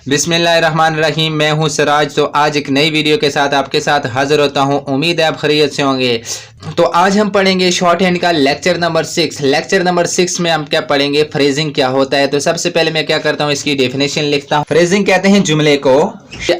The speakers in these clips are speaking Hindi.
बिस्मिल्लाहिर्रहमानिर्रहीम। मैं हूं सिराज। तो आज एक नई वीडियो के साथ आपके साथ हाजिर होता हूं। उम्मीद है आप खैरियत से होंगे। तो आज हम पढ़ेंगे शॉर्ट हैंड का लेक्चर नंबर 6। लेक्चर नंबर 6 में हम क्या पढ़ेंगे, फ्रेजिंग क्या होता है। तो सबसे पहले मैं क्या करता हूं, इसकी डेफिनेशन लिखता हूं। फ्रेजिंग कहते हैं जुमले को।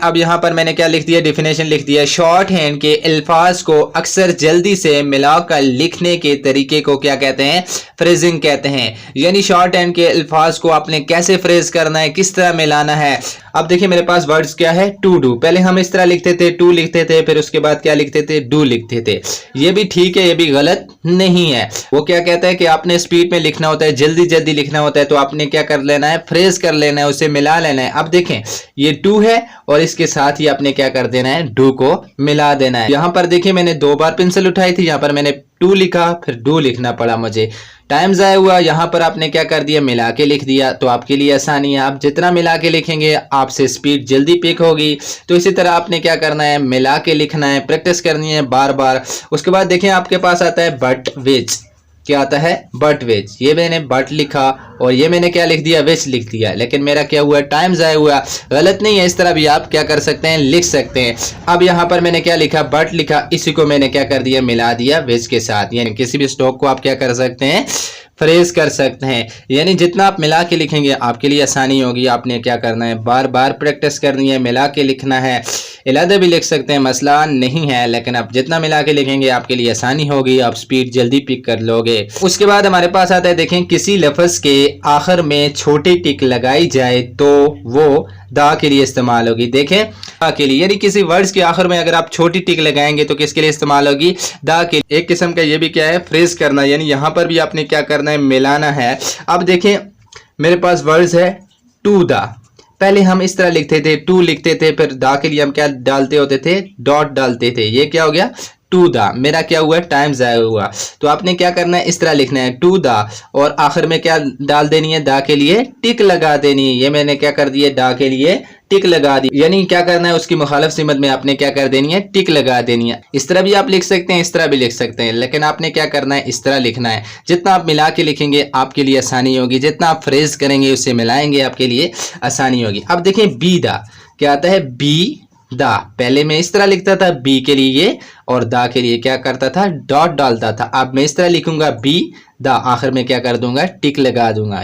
अब यहाँ पर मैंने क्या लिख दिया, डेफिनेशन लिख दिया। शॉर्ट हैंड के अल्फाज को अक्सर जल्दी से मिलाकर लिखने के तरीके को क्या कहते हैं, फ्रेजिंग कहते हैं। यानी शॉर्ट हैंड के अल्फाज को आपने कैसे फ्रेज करना है, किस तरह मिलाना है। अब देखिए मेरे पास वर्ड्स क्या है, टू डू। पहले हम इस तरह लिखते थे, टू लिखते थे, फिर उसके बाद क्या लिखते थे, डू लिखते थे। ये भी ठीक है, ये भी गलत नहीं है। वो क्या कहता है कि आपने स्पीड में लिखना होता है, जल्दी जल्दी लिखना होता है, तो आपने क्या कर लेना है, फ्रेज कर लेना है, उसे मिला लेना है। अब देखें ये टू है और इसके साथ ही आपने क्या कर देना है, डू को मिला देना है। यहां पर देखिए मैंने 2 बार पेंसिल उठाई थी, यहां पर मैंने टू लिखा, फिर डू लिखना पड़ा, मुझे टाइम ज़ाया हुआ। यहाँ पर आपने क्या कर दिया, मिला के लिख दिया। तो आपके लिए आसानी है, आप जितना मिला के लिखेंगे आपसे स्पीड जल्दी पिक होगी। तो इसी तरह आपने क्या करना है, मिला के लिखना है, प्रैक्टिस करनी है बार बार। उसके बाद देखें आपके पास आता है बट विच। क्या आता है, बट विच। ये मैंने बट लिखा और ये मैंने क्या लिख दिया, विच लिख दिया, लेकिन मेरा क्या हुआ, टाइम ज़ाया हुआ। गलत नहीं है, इस तरह भी आप क्या कर सकते हैं, लिख सकते हैं। अब यहाँ पर मैंने क्या लिखा, बट लिखा, इसी को मैंने क्या कर दिया, मिला दिया विच के साथ। यानी किसी भी स्टॉक को आप क्या कर सकते हैं, फ्रेज कर सकते हैं। यानी जितना आप मिला के लिखेंगे आपके लिए आसानी होगी। आपने क्या करना है, बार बार प्रैक्टिस करनी है, मिला के लिखना है। इलादा भी लिख सकते हैं, मसला नहीं है, लेकिन आप जितना मिला के लिखेंगे आपके लिए आसानी होगी, आप स्पीड जल्दी पिक कर लोगे। उसके बाद हमारे पास आता है, देखें किसी लफ्ज के आखिर में छोटी टिक लगाई जाए तो वो दा के लिए इस्तेमाल होगी। देखें दा के लिए, यानी किसी वर्ड्स के आखिर में अगर आप छोटी टिक लगाएंगे तो किसके लिए इस्तेमाल होगी, दा के। एक किस्म का ये भी क्या है, फ्रेज करना। यानी यहाँ पर भी आपने क्या करना है, मिलाना है। अब देखें मेरे पास वर्ड्स है टू दा। पहले हम इस तरह लिखते थे, टू लिखते थे, फिर दा के लिए हम क्या डालते होते थे, डॉट डालते थे। ये क्या हो गया, टू दा। मेरा क्या हुआ, टाइम ज़ाया हुआ। तो आपने क्या करना है, इस तरह लिखना है टू दा, और आखिर में क्या डाल देनी है, दा के लिए टिक लगा देनी है। ये मैंने क्या कर दिया, दा के लिए टिक लगा दी। यानी क्या करना है, उसकी मुखालिफ सिमत में आपने क्या कर देनी है, टिक लगा देनी है। इस तरह भी आप लिख सकते हैं, इस तरह भी लिख सकते हैं, लेकिन आपने क्या करना है, इस तरह लिखना है। जितना आप मिला के लिखेंगे आपके लिए आसानी होगी, जितना आप फ्रेज करेंगे उससे मिलाएंगे आपके लिए आसानी होगी। अब देखें बी दा, क्या आता है, बी दा। पहले मैं इस तरह लिखता था बी के लिए, और दा के लिए क्या करता था, डॉट डालता था। अब मैं इस तरह लिखूंगा बी दा, आखिर में क्या कर दूंगा, टिक लगा दूंगा।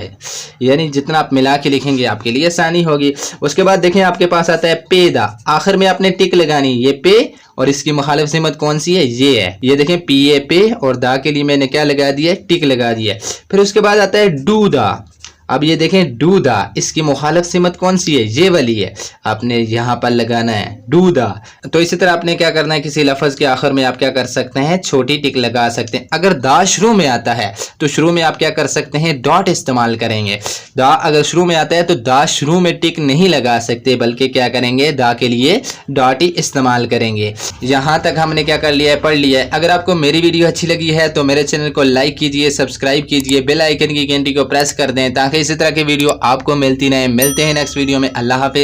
यानी जितना आप मिला के लिखेंगे आपके लिए आसानी होगी। उसके बाद देखें आपके पास आता है पे दा, आखिर में आपने टिक लगानी। ये पे और इसकी मुखालिफ सिमत कौन सी है, ये है। ये देखें पी ए पे, और दा के लिए मैंने क्या लगा दिया, टिक लगा दिया। फिर उसके बाद आता है डू दा। अब ये देखें डू दा, इसकी मुखालिफ सिमत कौन सी है, ये वाली है, आपने यहाँ पर लगाना है डू दा। तो इसी तरह आपने क्या करना है, किसी लफ्ज के आखिर में आप क्या कर सकते हैं, छोटी टिक लगा सकते हैं। अगर दा शुरू में आता है तो शुरू में आप क्या कर सकते हैं, डॉट इस्तेमाल करेंगे। दा अगर शुरू में आता है तो दा शुरू में टिक नहीं लगा सकते, बल्कि क्या करेंगे, दा के लिए डॉट ही इस्तेमाल करेंगे। यहाँ तक हमने क्या कर लिया है, पढ़ लिया है। अगर आपको मेरी वीडियो अच्छी लगी है तो मेरे चैनल को लाइक कीजिए, सब्सक्राइब कीजिए, बेल आइकन की घंटी को प्रेस कर दें ताकि इसी तरह की वीडियो आपको मिलती रहे। मिलते हैं नेक्स्ट वीडियो में। अल्लाह हाफिज।